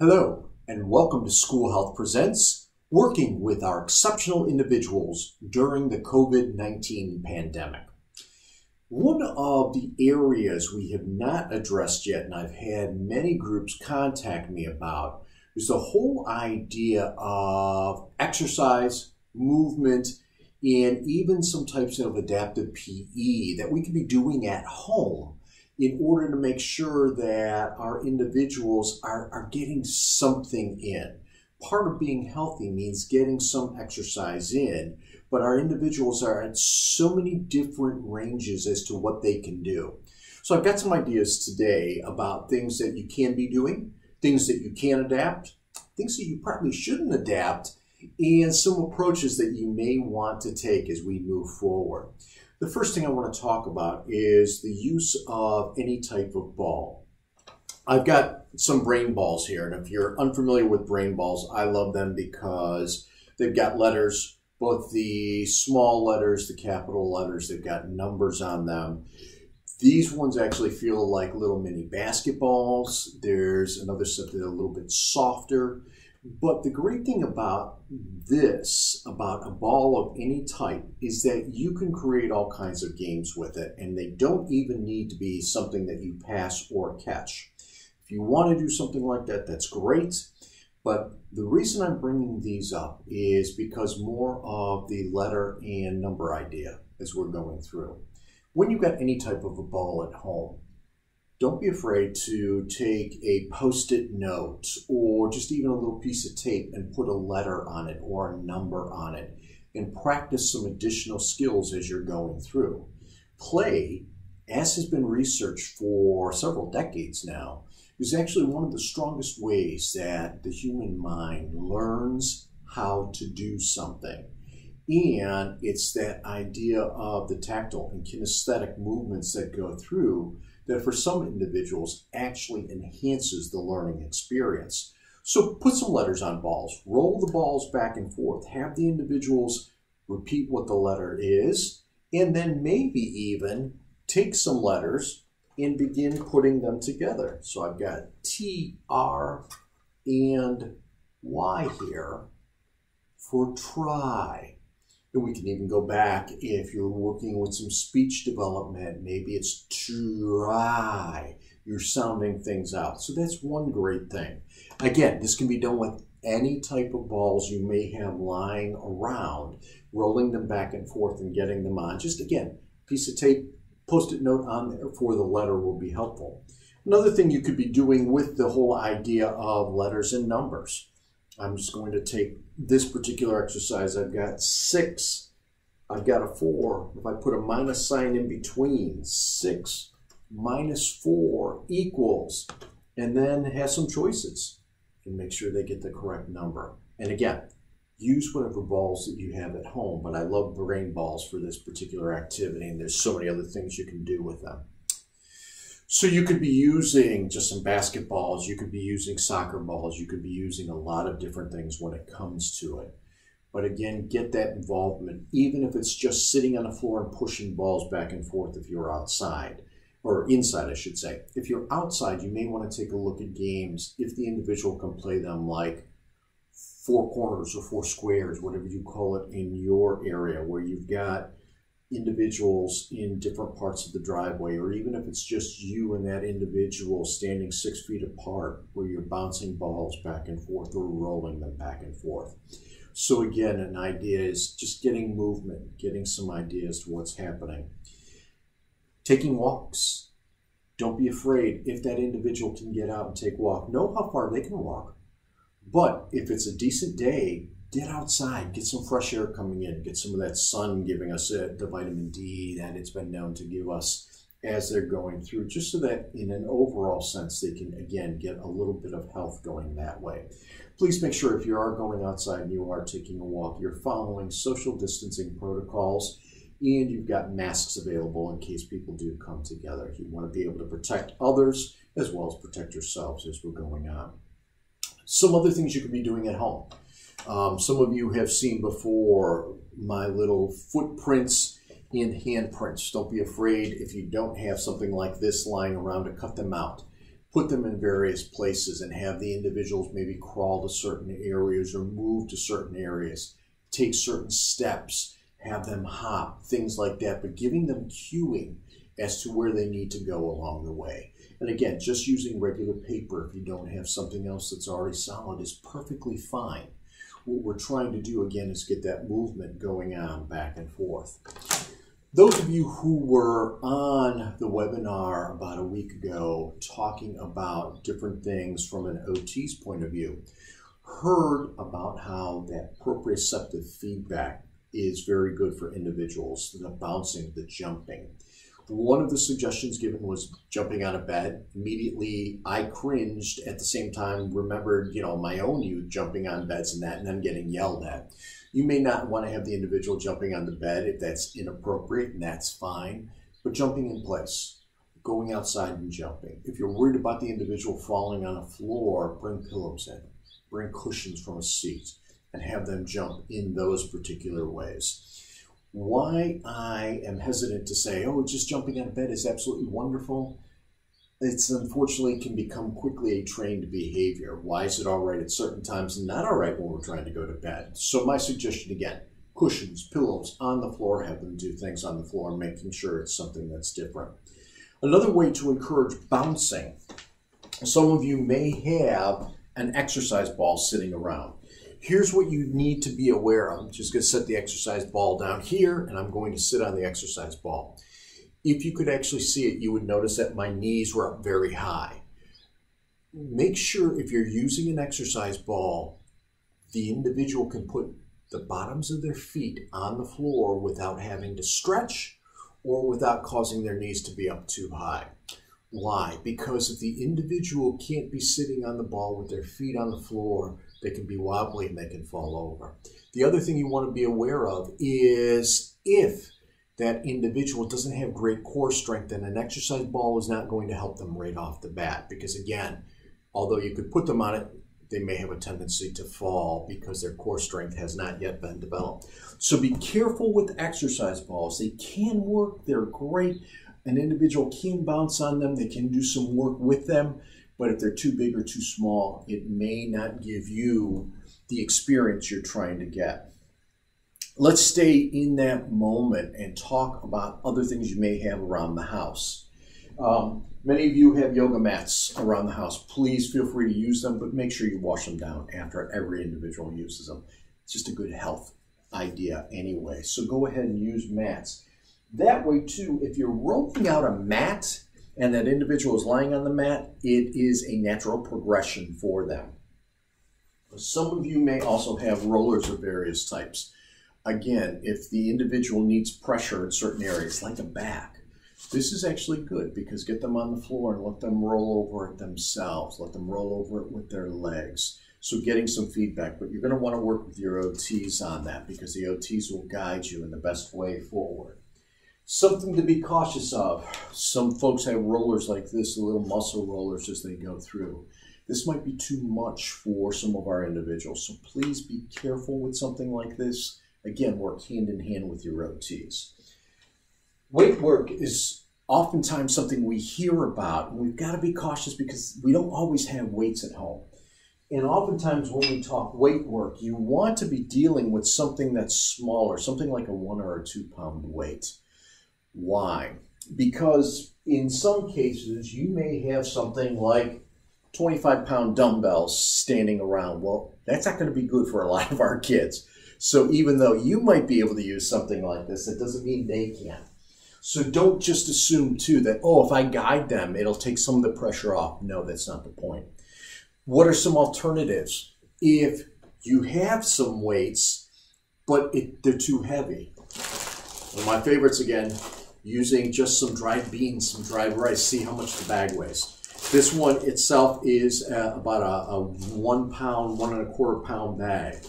Hello, and welcome to School Health Presents, working with our exceptional individuals during the COVID-19 pandemic. One of the areas we have not addressed yet, and I've had many groups contact me about, is the whole idea of exercise, movement, and even some types of adaptive PE that we can be doing at home in order to make sure that our individuals are getting something in. Part of being healthy means getting some exercise in, but our individuals are at so many different ranges as to what they can do. So I've got some ideas today about things that you can be doing, things that you can adapt, things that you probably shouldn't adapt, and some approaches that you may want to take as we move forward. The first thing I want to talk about is the use of any type of ball. I've got some brain balls here, and if you're unfamiliar with brain balls, I love them because they've got letters, both the small letters, the capital letters, they've got numbers on them. These ones actually feel like little mini basketballs. There's another set that's a little bit softer. But the great thing about this, about a ball of any type, is that you can create all kinds of games with it, and they don't even need to be something that you pass or catch. If you want to do something like that, that's great. But the reason I'm bringing these up is because more of the letter and number idea as we're going through. When you've got any type of a ball at home, don't be afraid to take a Post-it note or just even a little piece of tape and put a letter on it or a number on it and practice some additional skills as you're going through. Play, as has been researched for several decades now, is actually one of the strongest ways that the human mind learns how to do something. And it's that idea of the tactile and kinesthetic movements that go through that for some individuals actually enhances the learning experience. So put some letters on balls, roll the balls back and forth, have the individuals repeat what the letter is, and then maybe even take some letters and begin putting them together. So I've got T, R, and Y here for try. And we can even go back if you're working with some speech development. Maybe it's try. You're sounding things out. So that's one great thing. Again, this can be done with any type of balls you may have lying around, rolling them back and forth and getting them on. Just again, piece of tape, Post-it note on there for the letter will be helpful. Another thing you could be doing with the whole idea of letters and numbers. I'm just going to take this particular exercise. I've got 6. I've got a 4. If I put a minus sign in between, 6 minus 4 equals, and then have some choices and make sure they get the correct number. And again, use whatever balls that you have at home, but I love brain balls for this particular activity, and there's so many other things you can do with them. So you could be using just some basketballs, you could be using soccer balls, you could be using a lot of different things when it comes to it. But again, get that involvement, even if it's just sitting on the floor and pushing balls back and forth if you're outside, or inside I should say. If you're outside, you may want to take a look at games if the individual can play them like 4 corners or 4 squares, whatever you call it in your area, where you've got individuals in different parts of the driveway, or even if it's just you and that individual standing 6 feet apart where you're bouncing balls back and forth or rolling them back and forth. So again, an idea is just getting movement, getting some ideas to what's happening. Taking walks. Don't be afraid if that individual can get out and take a walk. Know how far they can walk. But if it's a decent day, get outside, get some fresh air coming in, get some of that sun giving us the vitamin D that it's been known to give us as they're going through, just so that in an overall sense they can, again, get a little bit of health going that way. Please make sure if you are going outside and you are taking a walk, you're following social distancing protocols and you've got masks available in case people do come together. You want to be able to protect others as well as protect yourselves as we're going on. Some other things you could be doing at home. Some of you have seen before my little footprints and handprints. Don't be afraid if you don't have something like this lying around to cut them out. put them in various places and have the individuals maybe crawl to certain areas or move to certain areas, take certain steps, have them hop, things like that, but giving them cueing as to where they need to go along the way. And again, just using regular paper if you don't have something else that's already solid is perfectly fine. What we're trying to do again is get that movement going on back and forth. Those of you who were on the webinar about a week ago talking about different things from an OT's point of view heard about how that proprioceptive feedback is very good for individuals, the bouncing, the jumping. One of the suggestions given was jumping on a bed. Immediately, I cringed. At the same time, remembered, my own youth jumping on beds and that, and then getting yelled at. You may not want to have the individual jumping on the bed if that's inappropriate, and that's fine. But jumping in place, going outside and jumping. If you're worried about the individual falling on a floor, bring pillows in, bring cushions from a seat, and have them jump in those particular ways. Why I am hesitant to say, just jumping on a bed is absolutely wonderful. It's unfortunately can become quickly a trained behavior. Why is it all right at certain times and not all right when we're trying to go to bed? So my suggestion again, cushions, pillows on the floor, have them do things on the floor, making sure it's something that's different. Another way to encourage bouncing, some of you may have an exercise ball sitting around. Here's what you need to be aware of. I'm just going to set the exercise ball down here, and I'm going to sit on the exercise ball. If you could actually see it, you would notice that my knees were up very high. Make sure if you're using an exercise ball, the individual can put the bottoms of their feet on the floor without having to stretch or without causing their knees to be up too high. Why? Because if the individual can't be sitting on the ball with their feet on the floor, they can be wobbly and they can fall over. The other thing you want to be aware of is if that individual doesn't have great core strength, then an exercise ball is not going to help them right off the bat. Because again, although you could put them on it, they may have a tendency to fall because their core strength has not yet been developed. So be careful with exercise balls. They can work, they're great. An individual can bounce on them, they can do some work with them, but if they're too big or too small, it may not give you the experience you're trying to get. Let's stay in that moment and talk about other things you may have around the house. Many of you have yoga mats around the house. Please feel free to use them, but make sure you wash them down after every individual uses them. It's just a good health idea anyway. So go ahead and use mats. That way too, if you're rolling out a mat and that individual is lying on the mat, it is a natural progression for them. Some of you may also have rollers of various types. Again, if the individual needs pressure in certain areas, like the back, this is actually good because get them on the floor and let them roll over it themselves. Let them roll over it with their legs. So getting some feedback, but you're going to want to work with your OTs on that because the OTs will guide you in the best way forward. Something to be cautious of. Some folks have rollers like this, little muscle rollers as they go through. This might be too much for some of our individuals, so please be careful with something like this. Again, work hand in hand with your OTs. Weight work is oftentimes something we hear about, and we've got to be cautious because we don't always have weights at home. And oftentimes when we talk weight work, you want to be dealing with something that's smaller, something like a 1 or a 2 pound weight. Why? Because in some cases, you may have something like 25-pound dumbbells standing around. Well, that's not going to be good for a lot of our kids. So even though you might be able to use something like this, it doesn't mean they can. So don't just assume too that, if I guide them, it'll take some of the pressure off. No, that's not the point. What are some alternatives? If you have some weights, but they're too heavy. One of my favorites again, using just some dried beans, some dried rice, see how much the bag weighs. This one itself is about a 1 pound, 1 1/4 pound bag.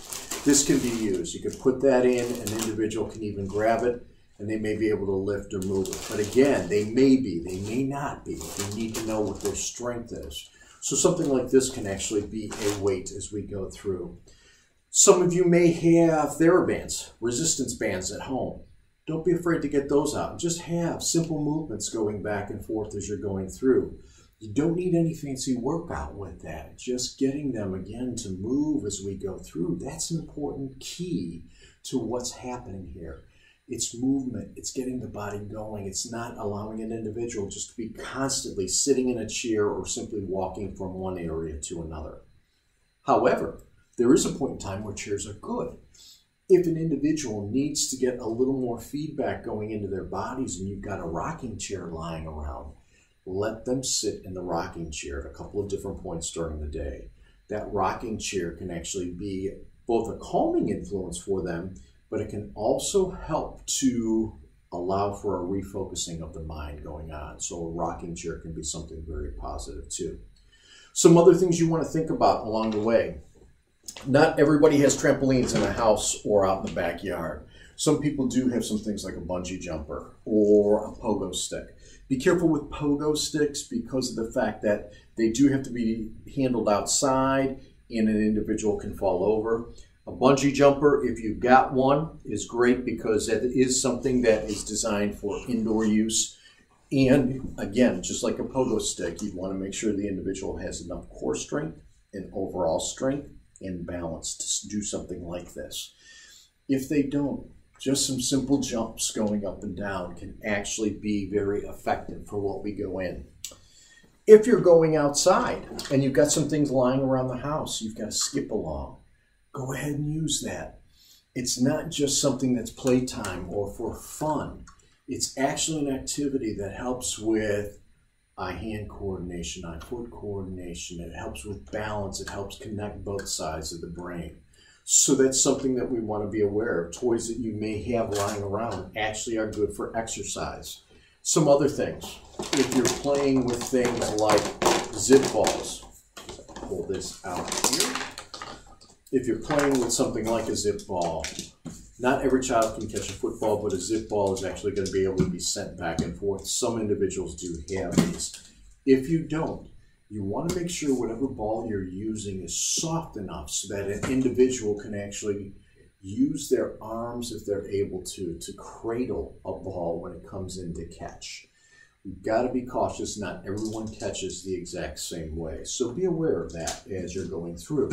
This can be used. You can put that in, an individual can even grab it, and they may be able to lift or move it. But again, they may be, they may not be. You need to know what their strength is. So something like this can actually be a weight as we go through. Some of you may have TheraBands, resistance bands at home. Don't be afraid to get those out. Just have simple movements going back and forth as you're going through. You don't need any fancy workout with that. Just getting them, again, to move as we go through, that's an important key to what's happening here. It's movement. It's getting the body going. It's not allowing an individual just to be constantly sitting in a chair or simply walking from one area to another. However, there is a point in time where chairs are good. If an individual needs to get a little more feedback going into their bodies and you've got a rocking chair lying around, let them sit in the rocking chair at a couple of different points during the day. That rocking chair can actually be both a calming influence for them, but it can also help to allow for a refocusing of the mind going on. So a rocking chair can be something very positive too. Some other things you want to think about along the way. Not everybody has trampolines in a house or out in the backyard. Some people do have some things like a bungee jumper or a pogo stick. Be careful with pogo sticks because of the fact that they do have to be handled outside and an individual can fall over. A bungee jumper, if you've got one, is great because it is something that is designed for indoor use. And again, just like a pogo stick, you want to make sure the individual has enough core strength and overall strength and balance to do something like this. If they don't, just some simple jumps going up and down can actually be very effective for what we go in. If you're going outside and you've got some things lying around the house, you've got to skip along, go ahead and use that. It's not just something that's playtime or for fun. It's actually an activity that helps with eye-hand coordination, eye-foot coordination. It helps with balance. It helps connect both sides of the brain. So that's something that we want to be aware of. Toys that you may have lying around actually are good for exercise. Some other things. If you're playing with things like zip balls, pull this out here. If you're playing with something like a zip ball, not every child can catch a football, but a zip ball is actually going to be able to be sent back and forth. Some individuals do have these. If you don't, you want to make sure whatever ball you're using is soft enough so that an individual can actually use their arms, if they're able to cradle a ball when it comes in to catch. You've got to be cautious. Not everyone catches the exact same way. So be aware of that as you're going through.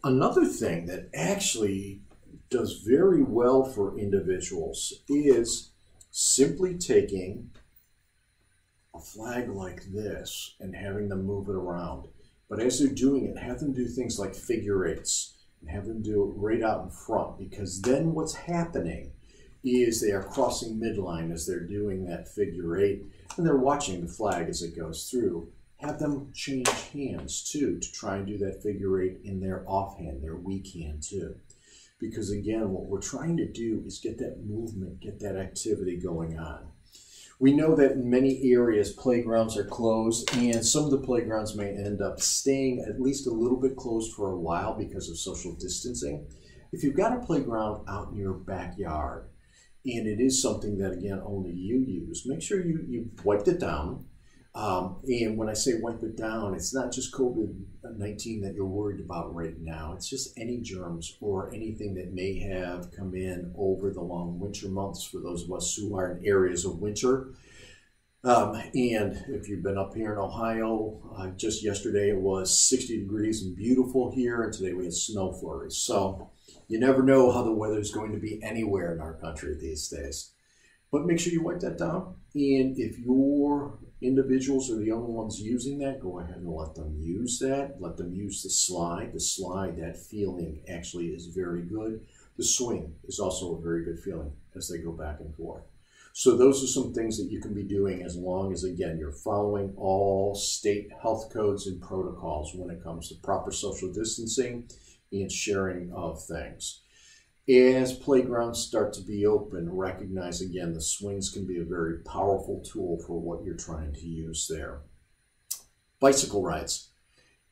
Another thing that actually does very well for individuals is simply taking a flag like this and having them move it around. But as they're doing it, have them do things like figure eights and have them do it right out in front, because then what's happening is they are crossing midline as they're doing that figure eight and they're watching the flag as it goes through. Have them change hands too to try and do that figure eight in their offhand, their weak hand too. Because again, what we're trying to do is get that movement, get that activity going on. We know that in many areas, playgrounds are closed, and some of the playgrounds may end up staying at least a little bit closed for a while because of social distancing. If you've got a playground out in your backyard, and it is something that, again, only you use, make sure you wiped it down. And when I say wipe it down, it's not just COVID-19 that you're worried about right now. It's just any germs or anything that may have come in over the long winter months for those of us who are in areas of winter. And if you've been up here in Ohio, just yesterday it was 60 degrees and beautiful here, and today we had snow flurries. So you never know how the weather is going to be anywhere in our country these days. But make sure you wipe that down. And if your individuals are the only ones using that, go ahead and let them use that. Let them use the slide. The slide, that feeling actually is very good. The swing is also a very good feeling as they go back and forth. So those are some things that you can be doing as long as, again, you're following all state health codes and protocols when it comes to proper social distancing and sharing of things. As playgrounds start to be open, recognize again the swings can be a very powerful tool for what you're trying to use there. Bicycle rides.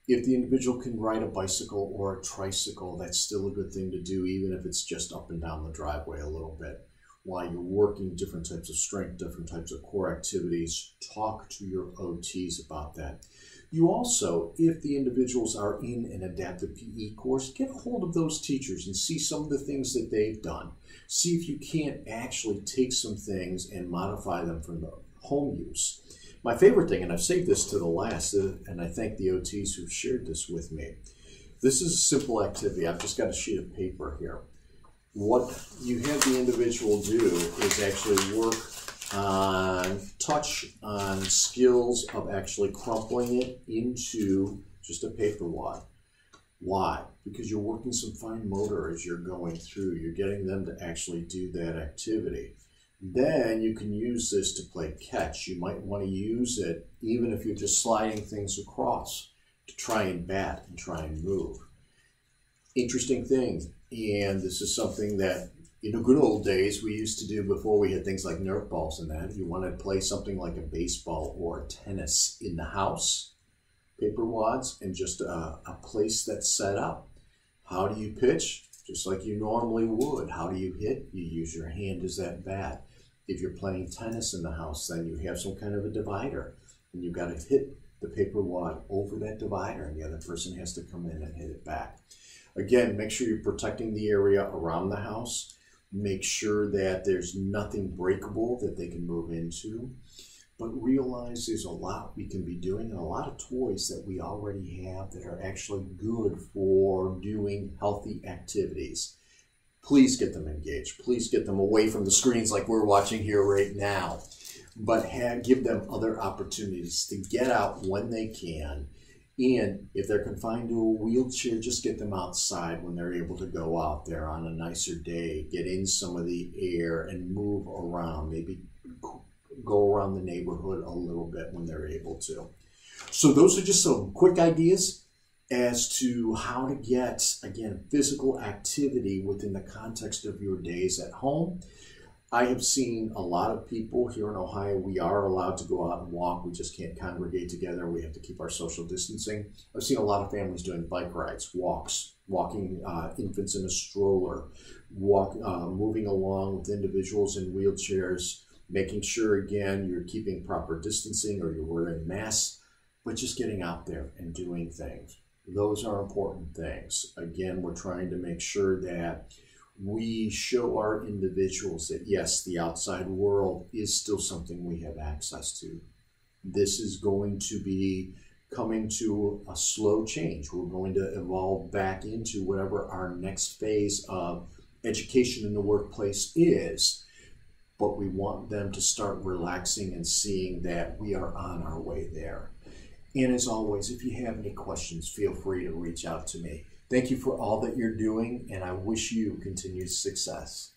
If the individual can ride a bicycle or a tricycle, that's still a good thing to do, even if it's just up and down the driveway a little bit. While you're working different types of strength, different types of core activities, talk to your OTs about that. You also, if the individuals are in an adaptive PE course, get a hold of those teachers and see some of the things that they've done. See if you can't actually take some things and modify them for the home use. My favorite thing, and I've saved this to the last, and I thank the OTs who've shared this with me. This is a simple activity. I've just got a sheet of paper here. What you have the individual do is actually work on skills of actually crumpling it into just a paper wad. Why? Because you're working some fine motor as you're going through. You're getting them to actually do that activity. Then you can use this to play catch. You might want to use it even if you're just sliding things across to try and bat and try and move. Interesting thing, and this is something that in the good old days we used to do before we had things like Nerf balls and that. If you want to play something like a baseball or a tennis in the house, paper wads and just a place that's set up. How do you pitch? Just like you normally would. How do you hit? You use your hand as that bat. If you're playing tennis in the house, then you have some kind of a divider, and you've got to hit the paper wad over that divider, and the other person has to come in and hit it back. Again, make sure you're protecting the area around the house. Make sure that there's nothing breakable that they can move into. But realize there's a lot we can be doing and a lot of toys that we already have that are actually good for doing healthy activities. Please get them engaged. Please get them away from the screens like we're watching here right now. But give them other opportunities to get out when they can. And if they're confined to a wheelchair, just get them outside when they're able to go out there on a nicer day, get in some of the air and move around, maybe go around the neighborhood a little bit when they're able to. So those are just some quick ideas as to how to get, again, physical activity within the context of your days at home. I have seen a lot of people here in Ohio. We are allowed to go out and walk. We just can't congregate together. We have to keep our social distancing. I've seen a lot of families doing bike rides, walks, walking infants in a stroller, moving along with individuals in wheelchairs, making sure, again, you're keeping proper distancing or you're wearing masks, but just getting out there and doing things. Those are important things. Again, we're trying to make sure that we show our individuals that, yes, the outside world is still something we have access to. This is going to be coming to a slow change. We're going to evolve back into whatever our next phase of education in the workplace is. But we want them to start relaxing and seeing that we are on our way there. And as always, if you have any questions, feel free to reach out to me. Thank you for all that you're doing, and I wish you continued success.